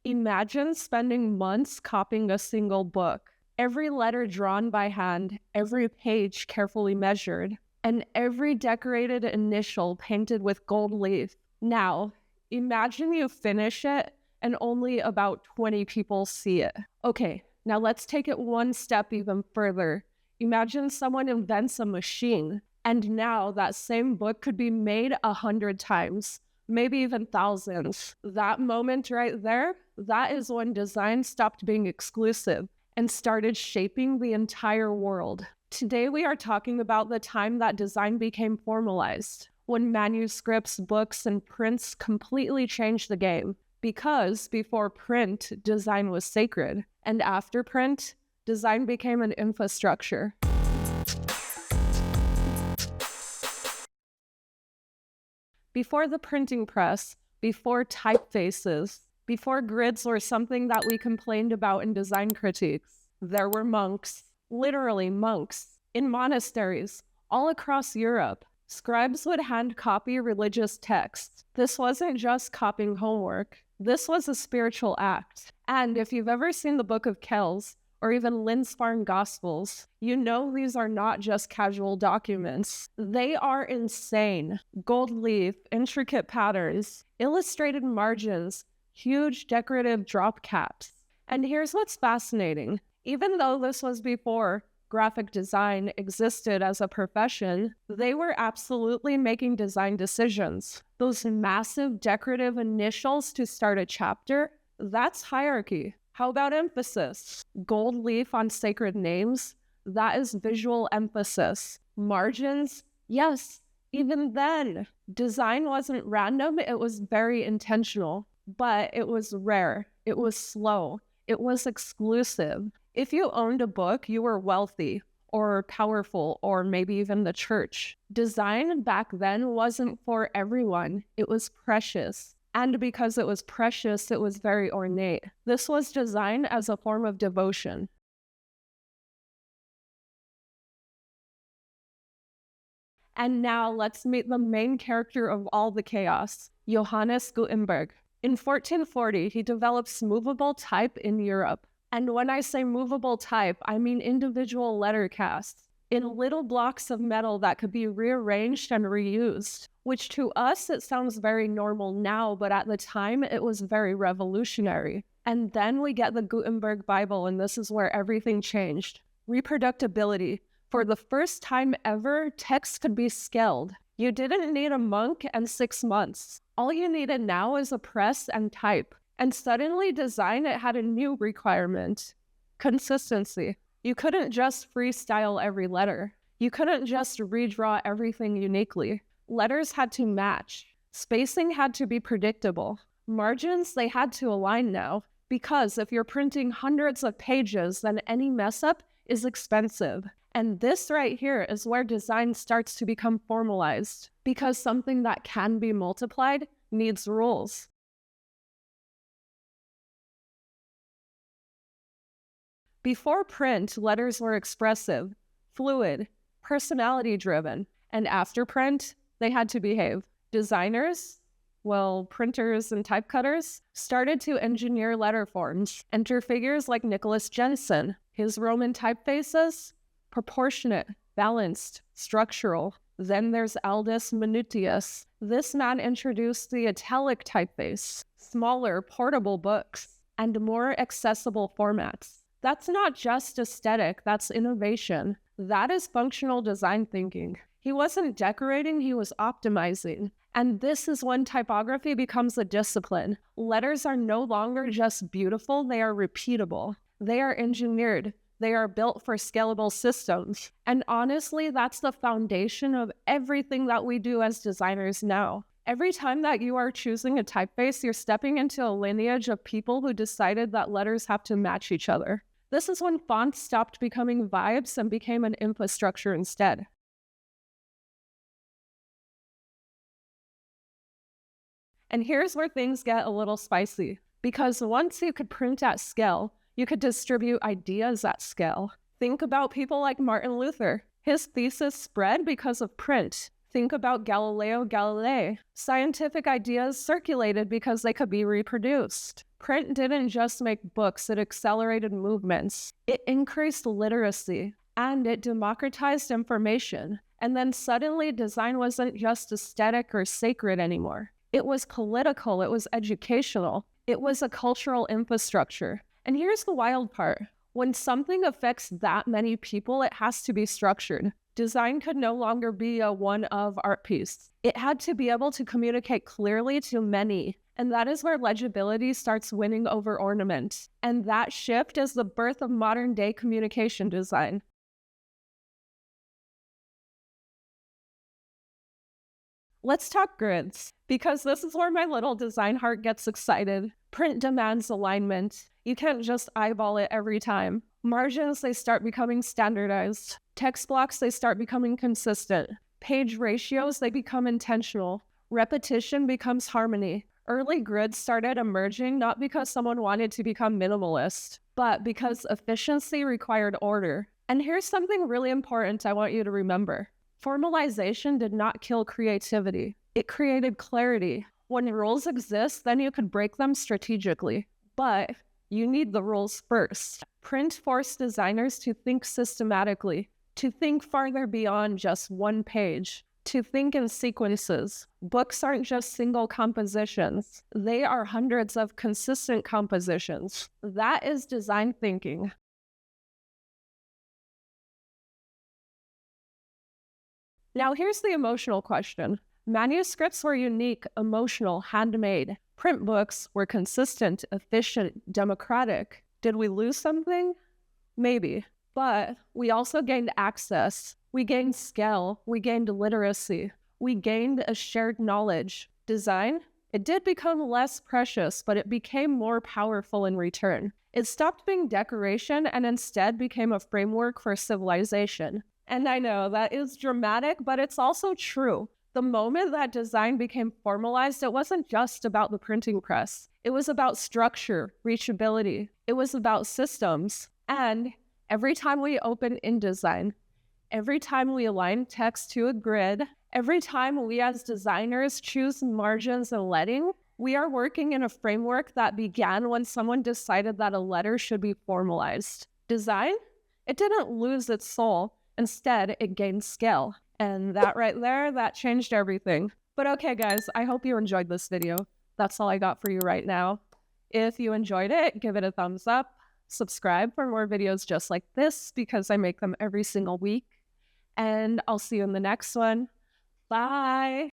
Imagine spending months copying a single book, every letter drawn by hand, every page carefully measured, and every decorated initial painted with gold leaf. Now, imagine you finish it and only about 20 people see it. Okay, now let's take it one step even further. Imagine someone invents a machine, and now that same book could be made 100 times, maybe even thousands. That moment right there, that is when design stopped being exclusive and started shaping the entire world. Today we are talking about the time that design became formalized, when manuscripts, books, and prints completely changed the game. Because before print, design was sacred, and after print, design became an infrastructure. Before the printing press, before typefaces, before grids were something that we complained about in design critiques, there were monks, literally monks, in monasteries all across Europe. Scribes would hand copy religious texts. This wasn't just copying homework. This was a spiritual act. And if you've ever seen the Book of Kells, or even Lindisfarne Gospels, you know these are not just casual documents. They are insane. Gold leaf, intricate patterns, illustrated margins, huge decorative drop caps. And here's what's fascinating. Even though this was before graphic design existed as a profession, they were absolutely making design decisions. Those massive decorative initials to start a chapter, that's hierarchy. How about emphasis? Gold leaf on sacred names, that is visual emphasis. Margins, yes, even then. Design wasn't random, it was very intentional, but it was rare, it was slow, it was exclusive. If you owned a book, you were wealthy or powerful, or maybe even the church. Design back then wasn't for everyone. It was precious. And because it was precious, it was very ornate. This was design as a form of devotion. And now let's meet the main character of all the chaos, Johannes Gutenberg. In 1440, he develops movable type in Europe. And when I say movable type, I mean individual letter casts in little blocks of metal that could be rearranged and reused, which to us, it sounds very normal now, but at the time, it was very revolutionary. And then we get the Gutenberg Bible, and this is where everything changed. Reproducibility. For the first time ever, text could be scaled. You didn't need a monk and 6 months. All you needed now is a press and type. And suddenly design, it had a new requirement. Consistency. You couldn't just freestyle every letter. You couldn't just redraw everything uniquely. Letters had to match. Spacing had to be predictable. Margins, they had to align now. Because if you're printing hundreds of pages, then any mess up is expensive. And this right here is where design starts to become formalized. Because something that can be multiplied needs rules. Before print, letters were expressive, fluid, personality-driven, and after print, they had to behave. Designers, well, printers and type cutters, started to engineer letter forms. Enter figures like Nicolas Jenson. His Roman typefaces, proportionate, balanced, structural. Then there's Aldus Manutius. This man introduced the italic typeface, smaller, portable books, and more accessible formats. That's not just aesthetic, that's innovation. That is functional design thinking. He wasn't decorating, he was optimizing. And this is when typography becomes a discipline. Letters are no longer just beautiful, they are repeatable. They are engineered. They are built for scalable systems. And honestly, that's the foundation of everything that we do as designers now. Every time that you are choosing a typeface, you're stepping into a lineage of people who decided that letters have to match each other. This is when fonts stopped becoming vibes and became an infrastructure instead. And here's where things get a little spicy. Because once you could print at scale, you could distribute ideas at scale. Think about people like Martin Luther. His thesis spread because of print. Think about Galileo Galilei. Scientific ideas circulated because they could be reproduced. Print didn't just make books, it accelerated movements. It increased literacy, and it democratized information. And then suddenly design wasn't just aesthetic or sacred anymore. It was political, it was educational, it was a cultural infrastructure. And here's the wild part. When something affects that many people, it has to be structured. Design could no longer be a one-of art piece. It had to be able to communicate clearly to many. And that is where legibility starts winning over ornament. And that shift is the birth of modern-day communication design. Let's talk grids, because this is where my little design heart gets excited. Print demands alignment. You can't just eyeball it every time. Margins, they start becoming standardized. Text blocks, they start becoming consistent. Page ratios, they become intentional. Repetition becomes harmony. Early grids started emerging not because someone wanted to become minimalist, but because efficiency required order. And here's something really important I want you to remember. Formalization did not kill creativity. It created clarity. When rules exist, then you could break them strategically. But you need the rules first. Print forced designers to think systematically, to think farther beyond just one page, to think in sequences. Books aren't just single compositions. They are hundreds of consistent compositions. That is design thinking. Now here's the emotional question. Manuscripts were unique, emotional, handmade. Print books were consistent, efficient, democratic. Did we lose something? Maybe. But we also gained access. We gained scale. We gained literacy. We gained a shared knowledge. Design? It did become less precious, but it became more powerful in return. It stopped being decoration and instead became a framework for civilization. And I know that is dramatic, but it's also true. The moment that design became formalized, it wasn't just about the printing press. It was about structure, reachability. It was about systems. And every time we open InDesign, every time we align text to a grid, every time we as designers choose margins and leading, we are working in a framework that began when someone decided that a letter should be formalized. Design? It didn't lose its soul. Instead, it gained scale. And that right there, that changed everything. But okay, guys, I hope you enjoyed this video. That's all I got for you right now. If you enjoyed it, give it a thumbs up. Subscribe for more videos just like this because I make them every single week. And I'll see you in the next one. Bye!